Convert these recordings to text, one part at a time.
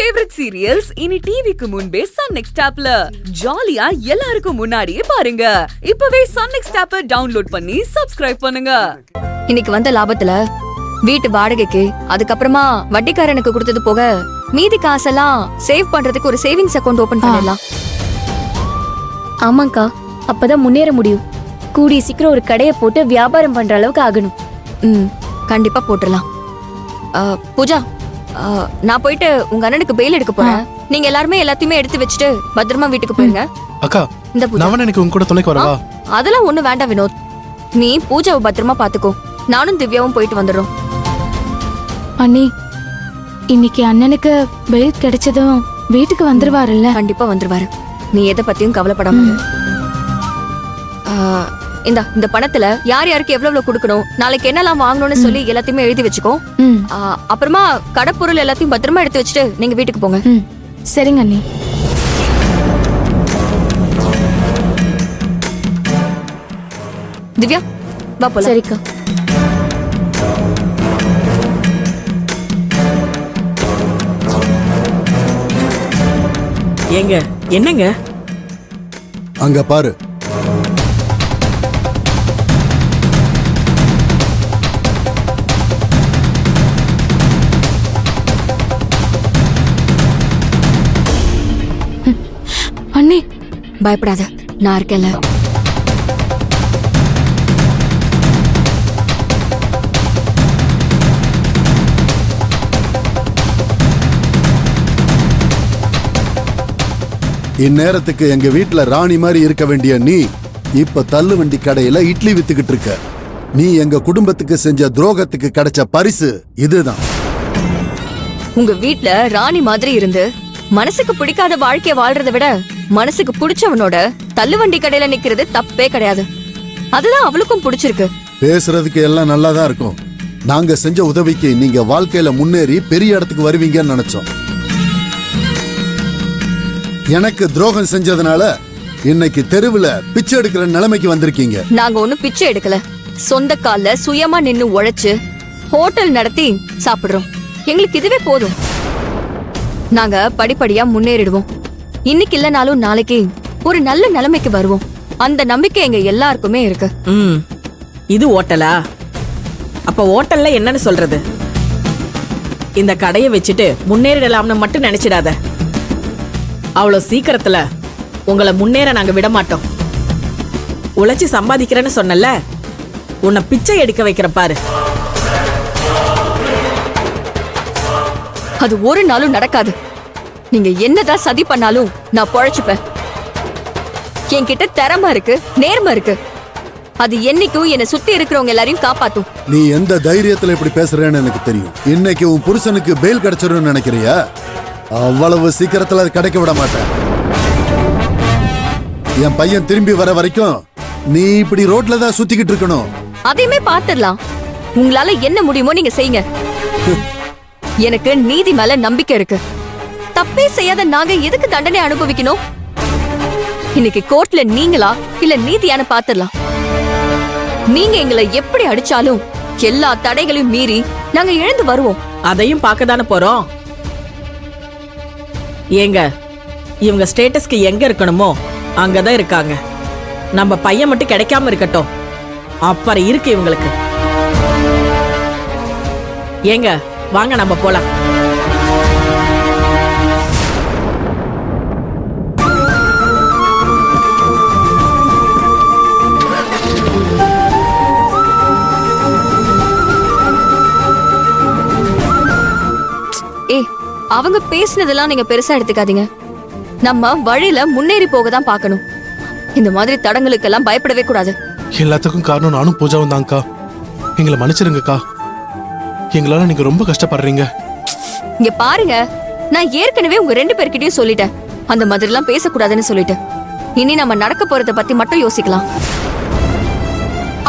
Favourite serials இனி டிவிக்கு முன்பே சன் நெக்ஸ்ட் ஆப்ல ஜாலியா எல்லாருக்கும் முன்னாடியே பாருங்க. இப்பவே சன் நெக்ஸ்ட் ஆப்பை டவுன்லோட் பண்ணி சப்ஸ்கிரைப் பண்ணுங்க. இன்னைக்கு வந்த லாபத்துல வீட்டு வாடகைக்கு அதுக்கப்புறமா வட்டிக்காரனுக்கு கொடுத்தது போக மீதி காசெல்லாம் சேவ் பண்றதுக்கு ஒரு சேவிங்ஸ் அக்கவுண்ட் ஓபன் பண்ணலாம். ஆமாக்கா, அப்பதான் முன்னேற முடியும். கூடிய சீக்கிரம் ஒரு கடையை போட்டு வியாபாரம் பண்ற அளவுக்கு ஆகணும். கண்டிப்பா போட்டுடலாம். பூஜா, நான் போயிட்டு உங்க அண்ணனுக்கு பெயில் எடுக்க போறேன். நீங்க எல்லாருமே எல்லாத்தையுமே எடுத்து வச்சுட்டு பத்திரமா வீட்டுக்கு போயிருங்க. அக்கா, இந்த பூஜா எனக்கு உங்க கூட தொலைக்கு வரவா? அதெல்லாம் ஒண்ணு வேண்டாம் வினோத். நீ பூஜாவை பத்திரமா பாத்துக்கோ. நானும் திவ்யாவும் போயிட்டு வந்துடுறோம். அண்ணி, இன்னைக்கு அண்ணனுக்கு பெயில் கிடைச்சதும் வீட்டுக்கு வந்துருவாருல்ல? கண்டிப்பா வந்துருவாரு. நீ எதை பத்தியும் கவலைப்படாம இரு. இந்த பணத்துல யார் யாருக்கு எவ்வளவு கொடுக்கணும், நாளைக்கு என்னெல்லாம் வாங்கணும்னு சொல்லி எல்லாத்தையுமே எழுதி வச்சுக்கோ. அப்புறமா கடப்பொருள் எல்லாத்தையும் பத்திரமா எடுத்து வச்சுட்டு நீங்க வீட்டுக்கு போங்க. சரிங்க அண்ணி. திவ்யா, வா போலாம். சரிக்கா. ஏங்க, என்னங்க அங்க பாரு. அண்ணி, பயப்படாத, நான் இருக்கேன்ல. இந்நேரத்துக்கு எங்க வீட்டுல ராணி மாதிரி இருக்க வேண்டிய நீ இப்ப தள்ளு வண்டி கடையில இட்லி வித்துக்கிட்டு இருக்க. நீ எங்க குடும்பத்துக்கு செஞ்ச துரோகத்துக்கு கிடைச்ச பரிசு இதுதான். உங்க வீட்ல ராணி மாதிரி இருந்து மனசுக்கு பிடிக்காத வாழ்க்கைய வாழ்றதை விட மனசுக்கு பிடிச்சவனோட தள்ளுவண்டி கடையில நிக்கிறது தப்பே கிடையாது. அதுதான் அவளுக்கும் பிடிச்சிருக்கு. பேசுறதுக்கு எல்லாம் நல்லாதான் இருக்கும். நாங்க செஞ்ச உதவிக்கு நீங்க வாழ்க்கையில முன்னேறி பெரிய இடத்துக்கு வருவீங்கன்னு நினைச்சோம். எனக்கு துரோகம் செஞ்சதுனால இன்னைக்கு தெருவுல பிச்சை எடுக்கிற நிலைமைக்கு வந்திருக்கீங்க. நாங்க ஒண்ணும் பிச்சை எடுக்கல. சொந்த கால்ல சுயமா நின்னு உழைச்சு ஹோட்டல் நடத்தி சாப்பிடுறோம். எங்களுக்கு இதுவே போதும். நாங்க படிப்படியா முன்னேறிடுவோம். இன்னைக்கு இல்லனாலும் நாளைக்கு ஒரு நல்ல நிலைமைக்கு வருவோம். அந்த நம்பிக்கை எங்க எல்லாருக்குமே இருக்கு. இது ஓட்டலா? அப்ப ஓட்டல்ல என்னன்னு சொல்றது? இந்த கடையை வச்சுட்டு முன்னேறிடலாம்னு மட்டும் நினைச்சிடாத. அவ்வளவு சீக்கிரத்துல உங்களை முன்னேற நாங்க விட மாட்டோம். உழைச்சி சம்பாதிக்கிறேன்னு சொன்னல, உன்னை பிச்சை எடுக்க வைக்கிற பாரு. அது ஒரு நாளும் நடக்காது. நீங்க என்னதான் சதி பண்ணாலும் நான் பொழைச்சுப்பேன். என்கிட்ட திறமை இருக்கு, நேர்மை இருக்கு. அது என்னைக்கும் என்னை சுத்தி இருக்கிறவங்க எல்லாரையும் காப்பாத்தும். நீ எந்த தைரியத்துல இப்படி பேசுறேன்னு எனக்கு தெரியும். இன்னைக்கு உன் புருஷனுக்கு பெயில் கிடைச்சிருன்னு நினைக்கிறியா? அவ்வளவு சீக்கிரத்துல அது கிடைக்க விட மாட்டேன். என் பையன் திரும்பி வர வரைக்கும் நீ இப்படி ரோட்ல தான் சுத்திக்கிட்டு இருக்கணும். அதையுமே பாத்துடலாம். உங்களால என்ன முடியுமோ நீங்க செய்யுங்க. எனக்கு நீதி மேல நம்பிக்கை இருக்கு. தப்பே செய்யாத நாங்க எதுக்கு தண்டனை அனுபவிக்கணும்? இன்னைக்கு கோர்ட்ல நீங்களா இல்ல நீதியான பாத்துடலாம். நீங்க எங்களை எப்படி அடிச்சாலும் எல்லா தடைகளையும் மீறி நாங்க எழுந்து வருவோம். அதையும் பார்க்கதானே போறோம். ஏங்க, இவங்க ஸ்டேட்டஸ்க்கு எங்க இருக்கணுமோ அங்கதான் இருக்காங்க. நம்ம பையன் மட்டும் கிடைக்காம இருக்கட்டும், அப்புறம் இருக்கு இவங்களுக்கு. ஏங்க, வாங்க நம்ம போலாம். அவங்க பேசினதெல்லாம் நீங்க பெருசா எடுத்துக்காதீங்க. நம்ம வழியில முன்னேறி போக தான் பார்க்கணும். இந்த மாதிரி தடங்களுக்கெல்லாம் பயப்படவே கூடாது. எல்லாத்துக்கும் காரணம் நானும் பூஜாவும் தான்க்கா. எங்களை மன்னிச்சிருங்கக்கா. எங்களால நீங்க ரொம்ப கஷ்டப்படுறீங்க. இங்க பாருங்க, நான் ஏற்கனவே உங்க 2 பேர்கிட்டயும் சொல்லிட்டேன், அந்த மாதிரி எல்லாம் பேசக்கூடாதுன்னு சொல்லிட்டேன். இனி நம்ம நடக்க போறத பத்தி மட்டும் யோசிக்கலாம்.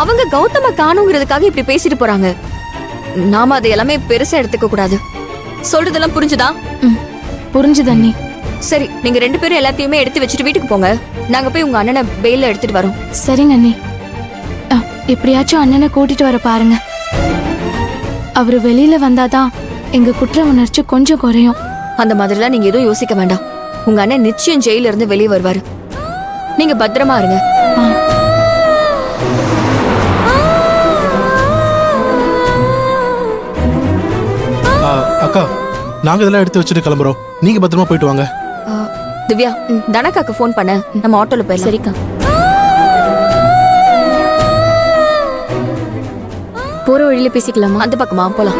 அவங்க கௌதம காணுங்கிறதுக்காக இப்படி பேசிட்டு போறாங்க. நாம அதை எல்லாமே பெருசா எடுத்துக்க கூடாது. சொல்றதெல்லாம் புரிஞ்சுதா? புரிஞ்சுது அண்ணி. சரி, நீங்க 2 பேரும் எல்லாத்தையுமே எடுத்து வச்சுட்டு வீட்டுக்கு போங்க. நாங்க போய் உங்க அண்ணனை பெயில எடுத்துட்டு வரோம். சரிங்க அண்ணி. எப்படியாச்சும் அண்ணனை கூட்டிட்டு வர பாருங்க. அவரு வெளியில வந்தாதான் எங்க குற்ற உணர்ச்சி கொஞ்சம் குறையும். அந்த மாதிரிலாம் நீங்க எதுவும் யோசிக்க வேண்டாம். உங்க அண்ணன் நிச்சயம் ஜெயில இருந்து வெளியே வருவாரு. நீங்க பத்திரமா இருங்க. அக்கா நாங்க இதெல்லாம் எடுத்து வச்சுட்டு கிளம்புறோம். நீங்க பத்திரமா போயிட்டு வாங்க. திவ்யா, தனக்காக்கு ஃபோன் பண்ண, நம்ம ஆட்டோல போய். சரிக்கா. போற வழியில பேசிக்கலாமா? அந்த பக்கமா போலாம்.